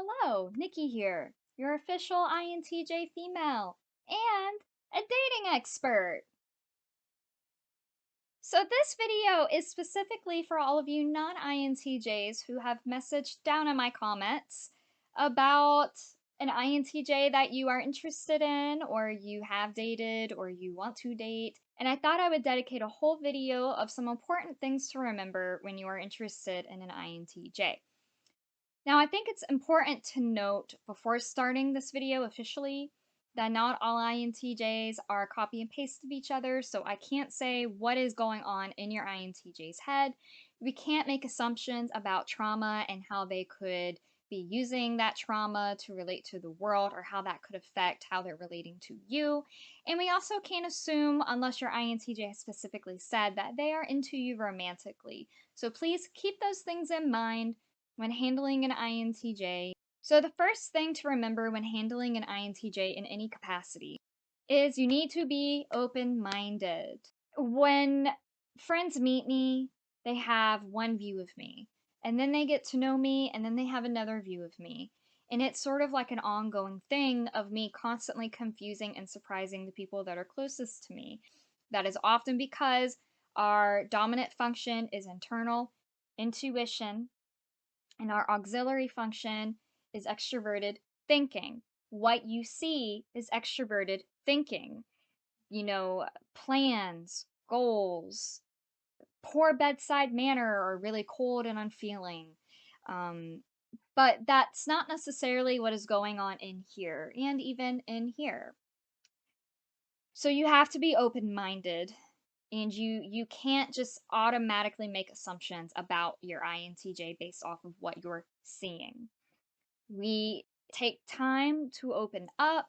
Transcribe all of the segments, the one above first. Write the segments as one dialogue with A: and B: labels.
A: Hello, Nikki here, your official INTJ female and a dating expert. So, this video is specifically for all of you non INTJs who have messaged down in my comments about an INTJ that you are interested in, or you have dated, or you want to date. And I thought I would dedicate a whole video of some important things to remember when you are interested in an INTJ. Now, I think it's important to note before starting this video officially that not all INTJs are copy and paste of each other, so I can't say what is going on in your INTJ's head. We can't make assumptions about trauma and how they could be using that trauma to relate to the world or how that could affect how they're relating to you. And we also can't assume, unless your INTJ has specifically said, that they are into you romantically. So please keep those things in mind when handling an INTJ. So, the first thing to remember when handling an INTJ in any capacity is you need to be open minded. When friends meet me, they have one view of me, and then they get to know me, and then they have another view of me. And it's sort of like an ongoing thing of me constantly confusing and surprising the people that are closest to me. That is often because our dominant function is internal intuition, and our auxiliary function is extroverted thinking. What you see is extroverted thinking. You know, plans, goals, poor bedside manner, or really cold and unfeeling. Um, but that's not necessarily what is going on in here and even in here. So you have to be open minded, and you can't just automatically make assumptions about your INTJ based off of what you're seeing. We take time to open up,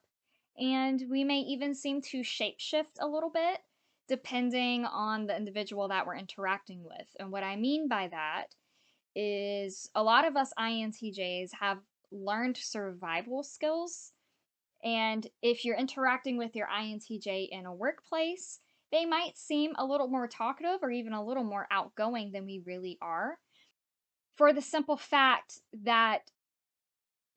A: and we may even seem to shapeshift a little bit depending on the individual that we're interacting with. And what I mean by that is a lot of us INTJs have learned survival skills. And if you're interacting with your INTJ in a workplace, they might seem a little more talkative or even a little more outgoing than we really are, for the simple fact that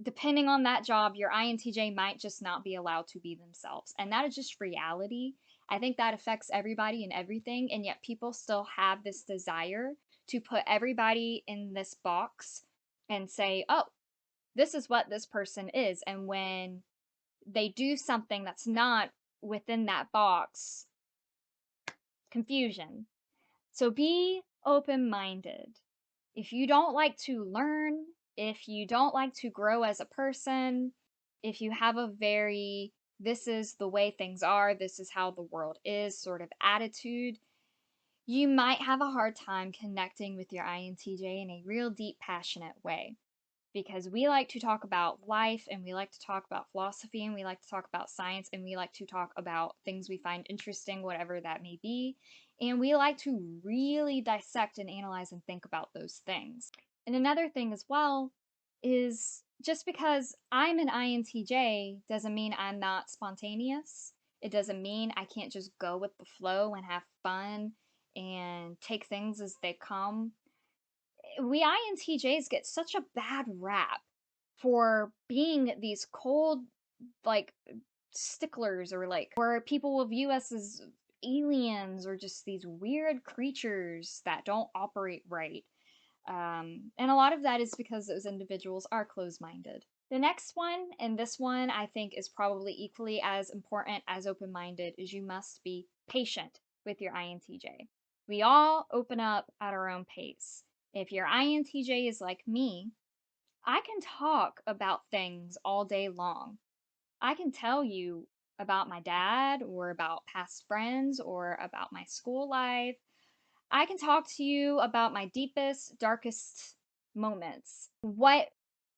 A: depending on that job, your INTJ might just not be allowed to be themselves. And that is just reality. I think that affects everybody and everything. And yet people still have this desire to put everybody in this box and say, oh, this is what this person is. And when they do something that's not within that box, confusion. So be open minded. If you don't like to learn, if you don't like to grow as a person, if you have a very this is the way things are, this is how the world is sort of attitude, you might have a hard time connecting with your INTJ in a real deep, passionate way. Because we like to talk about life, and we like to talk about philosophy, and we like to talk about science, and we like to talk about things we find interesting, whatever that may be. And we like to really dissect and analyze and think about those things. And another thing as well is just because I'm an INTJ doesn't mean I'm not spontaneous. It doesn't mean I can't just go with the flow and have fun and take things as they come. We INTJs get such a bad rap for being these cold, like, sticklers, or like, where people will view us as aliens or just these weird creatures that don't operate right. And a lot of that is because those individuals are closed minded. The next one, and this one I think is probably equally as important as open minded, is you must be patient with your INTJ. We all open up at our own pace. If your INTJ is like me, I can talk about things all day long. I can tell you about my dad, or about past friends, or about my school life. I can talk to you about my deepest, darkest moments. What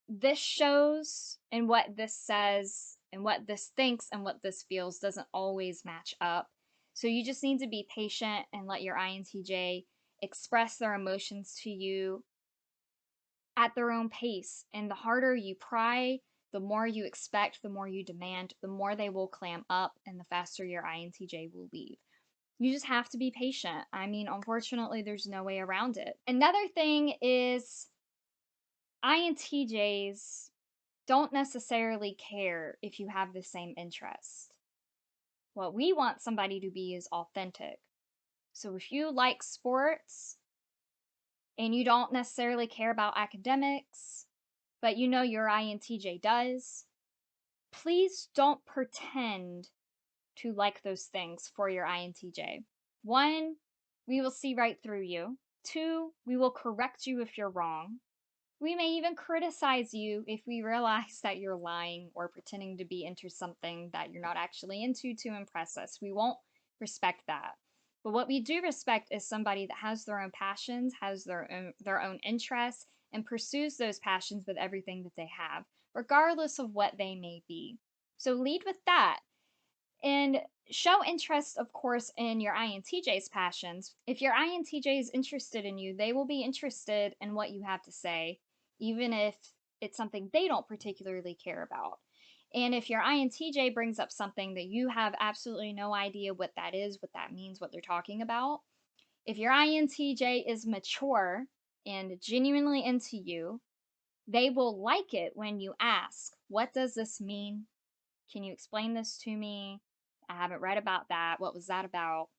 A: this shows, and what this says, and what this thinks, and what this feels doesn't always match up. So you just need to be patient and let your INTJ express their emotions to you at their own pace. And the harder you pry, the more you expect, the more you demand, the more they will clam up, and the faster your INTJ will leave. You just have to be patient. I mean, unfortunately, there's no way around it. Another thing is INTJs don't necessarily care if you have the same interest. What we want somebody to be is authentic. So if you like sports and you don't necessarily care about academics, but you know your INTJ does, please don't pretend to like those things for your INTJ. One, we will see right through you. Two, we will correct you if you're wrong. We may even criticize you if we realize that you're lying or pretending to be into something that you're not actually into to impress us. We won't respect that. But what we do respect is somebody that has their own passions, has their own interests, and pursues those passions with everything that they have, regardless of what they may be. So lead with that. And show interest, of course, in your INTJ's passions. If your INTJ is interested in you, they will be interested in what you have to say, even if it's something they don't particularly care about. And if your INTJ brings up something that you have absolutely no idea what that is, what that means, what they're talking about, if your INTJ is mature and genuinely into you, they will like it when you ask, "What does this mean? Can you explain this to me? I haven't read about that. What was that about?"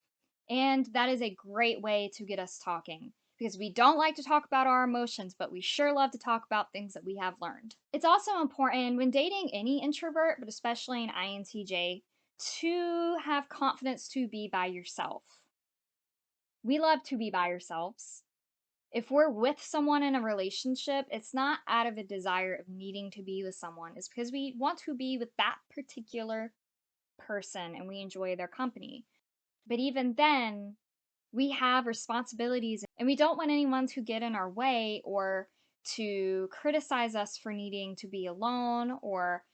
A: And that is a great way to get us talking because we don't like to talk about our emotions, but we sure love to talk about things that we have learned. It's also important when dating any introvert, but especially an INTJ, to have confidence to be by yourself. We love to be by ourselves. If we're with someone in a relationship, it's not out of a desire of needing to be with someone. It's because we want to be with that particular person and we enjoy their company. But even then, we have responsibilities and we don't want anyone to get in our way or to criticize us for needing to be alone. Or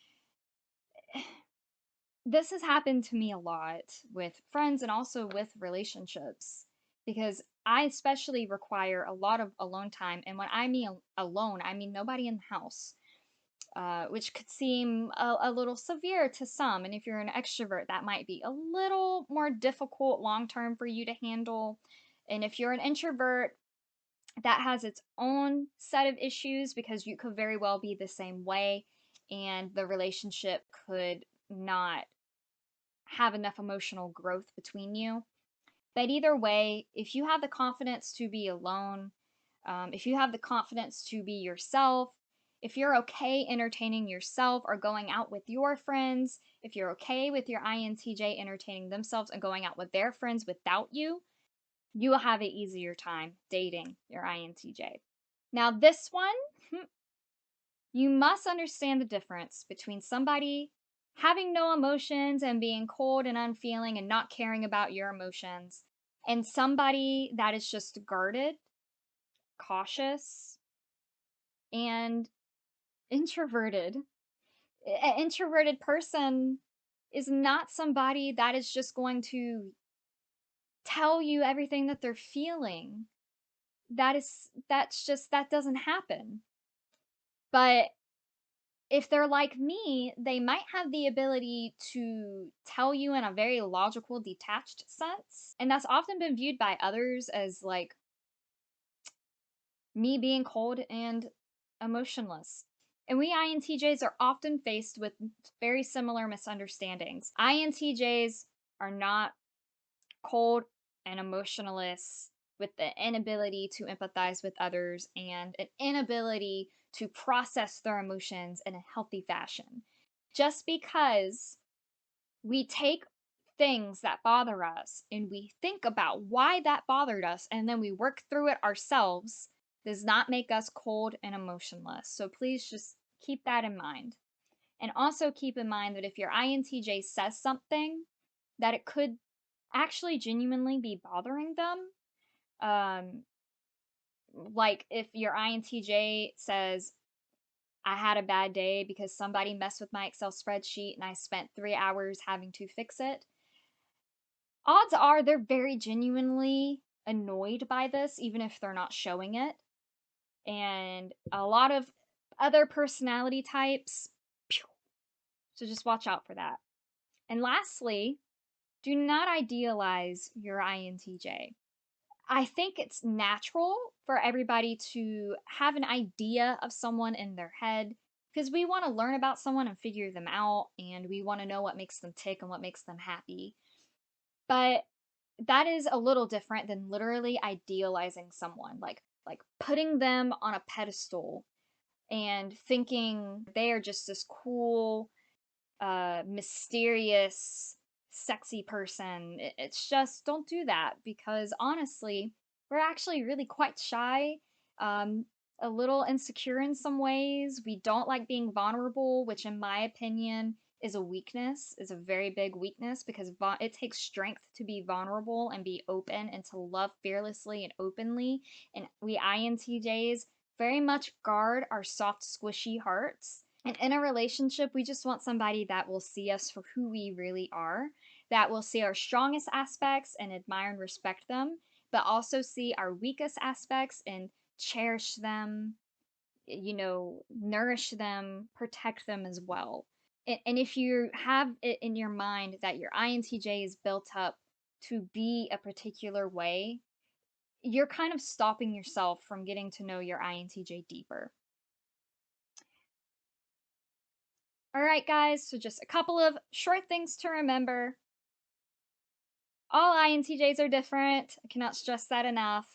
A: this has happened to me a lot with friends and also with relationships because I especially require a lot of alone time. And when I mean alone, I mean nobody in the house. Which could seem a little severe to some. And if you're an extrovert, that might be a little more difficult long term for you to handle. And if you're an introvert, that has its own set of issues because you could very well be the same way and the relationship could not have enough emotional growth between you. But either way, if you have the confidence to be alone, if you have the confidence to be yourself, if you're okay entertaining yourself or going out with your friends, if you're okay with your INTJ entertaining themselves and going out with their friends without you, you will have an easier time dating your INTJ. Now, this one, you must understand the difference between somebody having no emotions and being cold and unfeeling and not caring about your emotions, and somebody that is just guarded, cautious, and introverted. An introverted person is not somebody that is just going to tell you everything that they're feeling. That doesn't happen. But if they're like me, they might have the ability to tell you in a very logical, detached sense. And that's often been viewed by others as like me being cold and emotionless. And we INTJs are often faced with very similar misunderstandings. INTJs are not cold and emotionless with the inability to empathize with others and an inability to process their emotions in a healthy fashion. Just because we take things that bother us and we think about why that bothered us and then we work through it ourselves does not make us cold and emotionless. So please just keep that in mind. And also keep in mind that if your INTJ says something, that it could actually genuinely be bothering them. Um, like if your INTJ says, "I had a bad day because somebody messed with my Excel spreadsheet and I spent 3 hours having to fix it." Odds are they're very genuinely annoyed by this, even if they're not showing it. And a lot of other personality types, so just watch out for that. And lastly, do not idealize your INTJ. I think it's natural for everybody to have an idea of someone in their head because we want to learn about someone and figure them out, and we want to know what makes them tick and what makes them happy. But that is a little different than literally idealizing someone, like putting them on a pedestal and thinking they are just this cool, mysterious, sexy person. It's just don't do that, because honestly, we're actually really quite shy, um, a little insecure in some ways. We don't like being vulnerable, which, in my opinion, is a weakness, is a very big weakness, because it takes strength to be vulnerable and be open and to love fearlessly and openly. And we INTJs very much guard our soft, squishy hearts. And in a relationship, we just want somebody that will see us for who we really are, that will see our strongest aspects and admire and respect them, but also see our weakest aspects and cherish them, nourish them, protect them as well. And if you have it in your mind that your INTJ is built up to be a particular way, you're kind of stopping yourself from getting to know your INTJ deeper. All right, guys, so just a couple of short things to remember. All INTJs are different. I cannot stress that enough.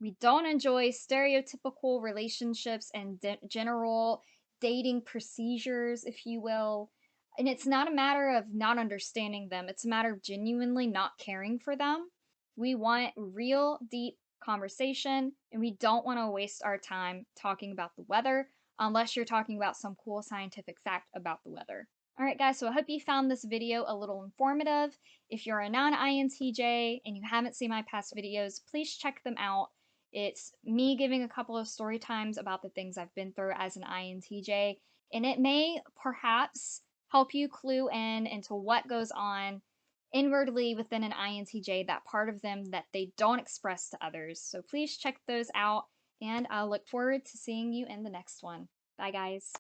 A: We don't enjoy stereotypical relationships and general dating procedures, if you will. And it's not a matter of not understanding them, it's a matter of genuinely not caring for them. We want real, deep conversation, and we don't want to waste our time talking about the weather unless you're talking about some cool scientific fact about the weather. All right, guys, so I hope you found this video a little informative. If you're a non-INTJ and you haven't seen my past videos, please check them out. It's me giving a couple of story times about the things I've been through as an INTJ, and it may perhaps help you clue in into what goes on inwardly within an INTJ, that part of them that they don't express to others. So please check those out, and I'll look forward to seeing you in the next one. Bye, guys.